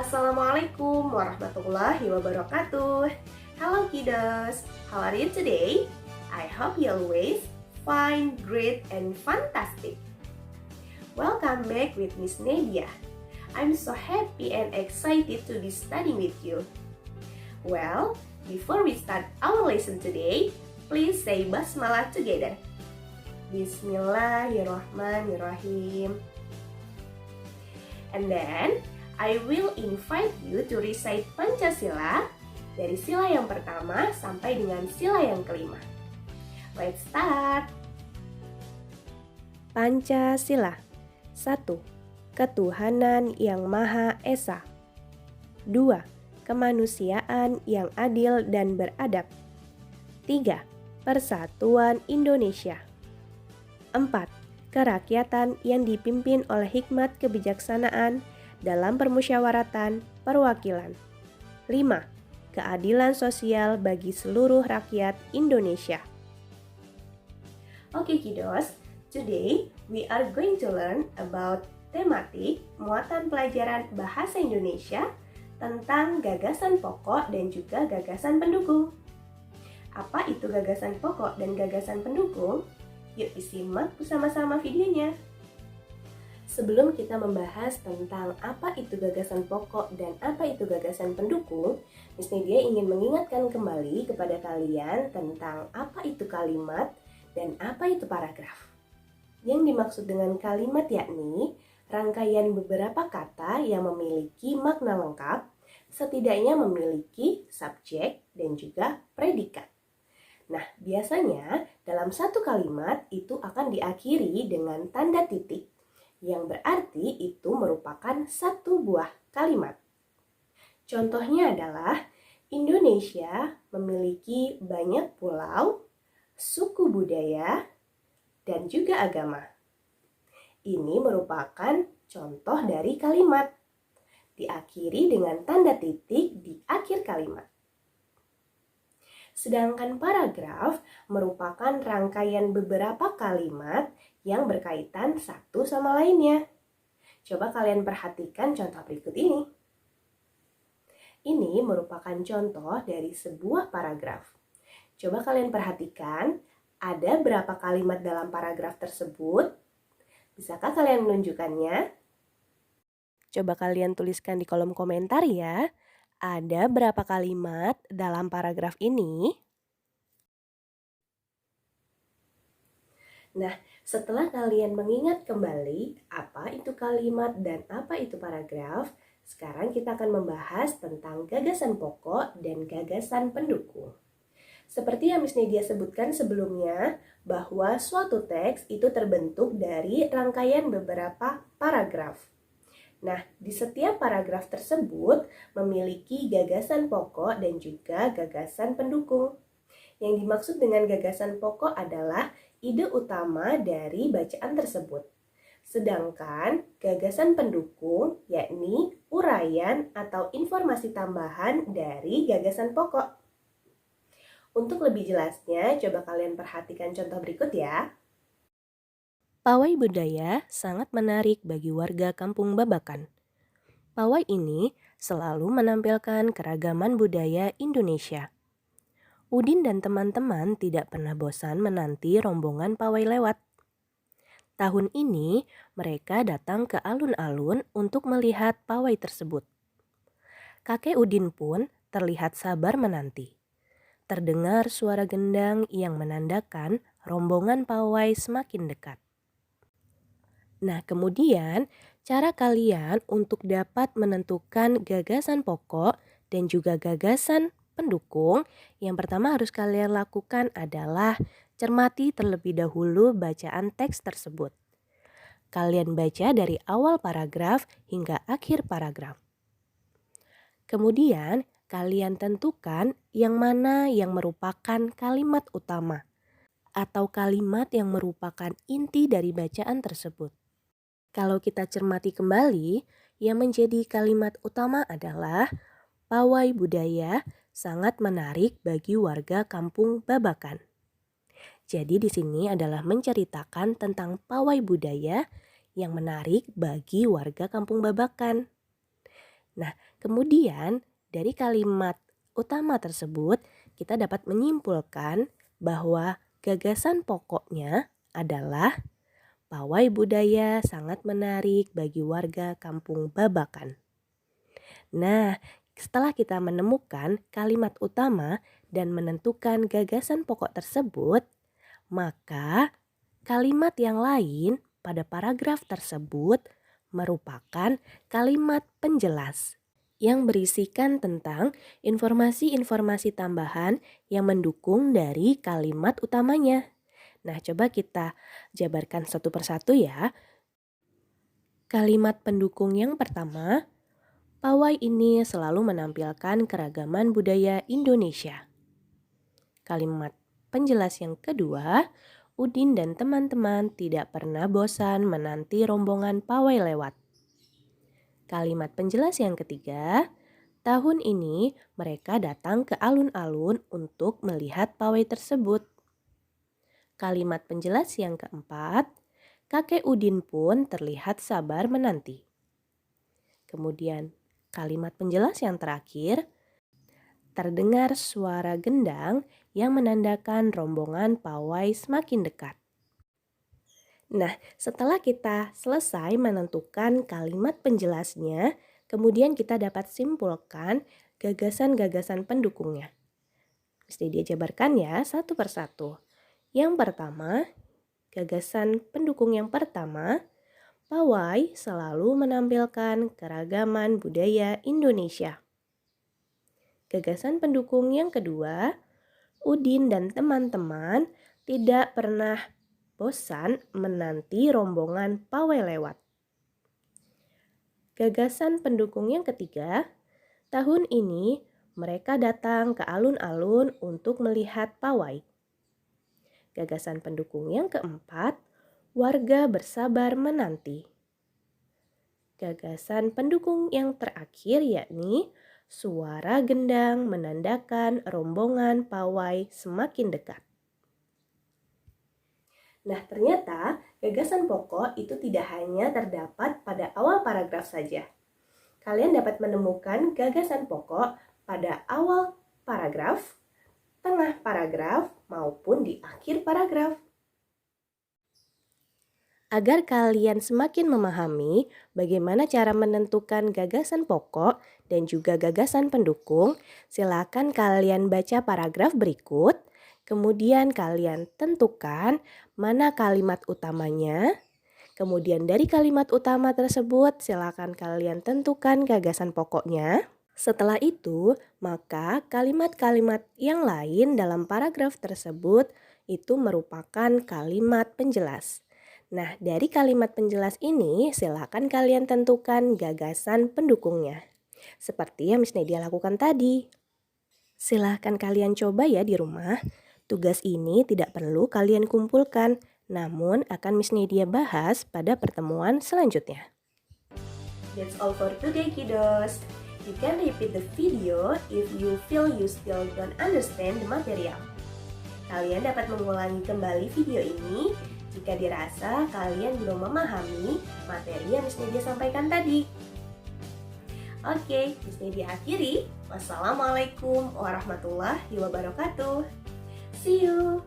Assalamualaikum warahmatullahi wabarakatuh. Hello kiddos, how are you today? I hope you always find great and fantastic. Welcome back with Miss Nadia. I'm so happy and excited to be studying with you. Well, before we start our lesson today, please say basmalah together. Bismillahirrahmanirrahim. And then, I will invite you to recite Pancasila dari sila yang pertama sampai dengan sila yang kelima. Let's start. Pancasila. 1. Ketuhanan yang Maha Esa. 2. Kemanusiaan yang adil dan beradab. 3. Persatuan Indonesia. 4. Kerakyatan yang dipimpin oleh hikmat kebijaksanaan dalam permusyawaratan perwakilan. 5. Keadilan sosial bagi seluruh rakyat Indonesia. Oke kiddos, today we are going to learn about tematik muatan pelajaran bahasa Indonesia tentang gagasan pokok dan juga gagasan pendukung. Apa itu gagasan pokok dan gagasan pendukung? Yuk disimak bersama-sama videonya. Sebelum kita membahas tentang apa itu gagasan pokok dan apa itu gagasan pendukung, Miss Nadia ingin mengingatkan kembali kepada kalian tentang apa itu kalimat dan apa itu paragraf. Yang dimaksud dengan kalimat yakni rangkaian beberapa kata yang memiliki makna lengkap, setidaknya memiliki subjek dan juga predikat. Nah, biasanya dalam satu kalimat itu akan diakhiri dengan tanda titik, yang berarti itu merupakan satu buah kalimat. Contohnya adalah Indonesia memiliki banyak pulau, suku budaya, dan juga agama. Ini merupakan contoh dari kalimat, diakhiri dengan tanda titik di akhir kalimat. Sedangkan paragraf merupakan rangkaian beberapa kalimat yang berkaitan satu sama lainnya. Coba kalian perhatikan contoh berikut ini. Ini merupakan contoh dari sebuah paragraf. Coba kalian perhatikan, ada berapa kalimat dalam paragraf tersebut? Bisakah kalian menunjukkannya? Coba kalian tuliskan di kolom komentar ya. Ada berapa kalimat dalam paragraf ini? Nah, setelah kalian mengingat kembali apa itu kalimat dan apa itu paragraf, sekarang kita akan membahas tentang gagasan pokok dan gagasan pendukung. Seperti yang Miss Nadia sebutkan sebelumnya, bahwa suatu teks itu terbentuk dari rangkaian beberapa paragraf. Nah, di setiap paragraf tersebut memiliki gagasan pokok dan juga gagasan pendukung. Yang dimaksud dengan gagasan pokok adalah ide utama dari bacaan tersebut. Sedangkan gagasan pendukung yakni uraian atau informasi tambahan dari gagasan pokok. Untuk lebih jelasnya, coba kalian perhatikan contoh berikut ya. Pawai budaya sangat menarik bagi warga Kampung Babakan. Pawai ini selalu menampilkan keragaman budaya Indonesia. Udin dan teman-teman tidak pernah bosan menanti rombongan pawai lewat. Tahun ini mereka datang ke alun-alun untuk melihat pawai tersebut. Kakek Udin pun terlihat sabar menanti. Terdengar suara gendang yang menandakan rombongan pawai semakin dekat. Nah, kemudian cara kalian untuk dapat menentukan gagasan pokok dan juga gagasan pendukung, yang pertama harus kalian lakukan adalah cermati terlebih dahulu bacaan teks tersebut. Kalian baca dari awal paragraf hingga akhir paragraf. Kemudian, kalian tentukan yang mana yang merupakan kalimat utama atau kalimat yang merupakan inti dari bacaan tersebut. Kalau kita cermati kembali, yang menjadi kalimat utama adalah pawai budaya sangat menarik bagi warga Kampung Babakan. Jadi di sini adalah menceritakan tentang pawai budaya yang menarik bagi warga Kampung Babakan. Nah, kemudian dari kalimat utama tersebut kita dapat menyimpulkan bahwa gagasan pokoknya adalah pawai budaya sangat menarik bagi warga Kampung Babakan. Nah, setelah kita menemukan kalimat utama dan menentukan gagasan pokok tersebut, maka kalimat yang lain pada paragraf tersebut merupakan kalimat penjelas yang berisikan tentang informasi-informasi tambahan yang mendukung dari kalimat utamanya. Nah, coba kita jabarkan satu persatu ya. Kalimat pendukung yang pertama, pawai ini selalu menampilkan keragaman budaya Indonesia. Kalimat penjelas yang kedua, Udin dan teman-teman tidak pernah bosan menanti rombongan pawai lewat. Kalimat penjelas yang ketiga, tahun ini mereka datang ke alun-alun untuk melihat pawai tersebut. Kalimat penjelas yang keempat, kakek Udin pun terlihat sabar menanti. Kemudian kalimat penjelas yang terakhir, terdengar suara gendang yang menandakan rombongan pawai semakin dekat. Nah, setelah kita selesai menentukan kalimat penjelasnya, kemudian kita dapat simpulkan gagasan-gagasan pendukungnya. Mesti dijabarkan ya satu persatu. Yang pertama, gagasan pendukung yang pertama, pawai selalu menampilkan keragaman budaya Indonesia. Gagasan pendukung yang kedua, Udin dan teman-teman tidak pernah bosan menanti rombongan pawai lewat. Gagasan pendukung yang ketiga, tahun ini mereka datang ke alun-alun untuk melihat pawai. Gagasan pendukung yang keempat, warga bersabar menanti. Gagasan pendukung yang terakhir yakni suara gendang menandakan rombongan pawai semakin dekat. Nah, ternyata gagasan pokok itu tidak hanya terdapat pada awal paragraf saja. Kalian dapat menemukan gagasan pokok pada awal paragraf, tengah paragraf, maupun di akhir paragraf. Agar kalian semakin memahami bagaimana cara menentukan gagasan pokok dan juga gagasan pendukung, silakan kalian baca paragraf berikut. Kemudian kalian tentukan mana kalimat utamanya. Kemudian dari kalimat utama tersebut silakan kalian tentukan gagasan pokoknya. Setelah itu, maka kalimat-kalimat yang lain dalam paragraf tersebut itu merupakan kalimat penjelas. Nah, dari kalimat penjelas ini silakan kalian tentukan gagasan pendukungnya. Seperti yang Miss Nadia lakukan tadi. Silahkan kalian coba ya di rumah. Tugas ini tidak perlu kalian kumpulkan, namun akan Miss Nadia bahas pada pertemuan selanjutnya. That's all for today, kiddos. You can repeat the video if you feel you still don't understand the material. Kalian dapat mengulangi kembali video ini jika dirasa kalian belum memahami materi yang Miss Nadia sampaikan tadi. Oke, Miss Nadia akhiri. Wassalamualaikum warahmatullahi wabarakatuh. See you!